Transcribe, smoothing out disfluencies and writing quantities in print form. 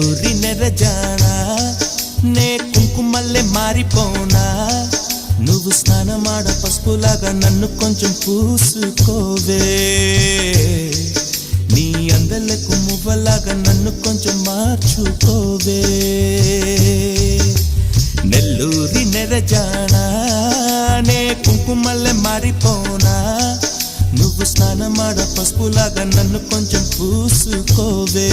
నెల్లూరి నెరజానా నే కుంకుమల్లే మారిపోనా నువ్వు స్నానమాడ పసుపులాగా నన్ను కొంచెం పూసుకోవే నీ అందలకు మువ్వలాగా నన్ను కొంచెం మార్చుకోవే నెల్లూరి నెరజానా నే కుంకుమల్లే మారిపోనా నువ్వు స్నానమాడ పసుపులాగా నన్ను కొంచెం పూసుకోవే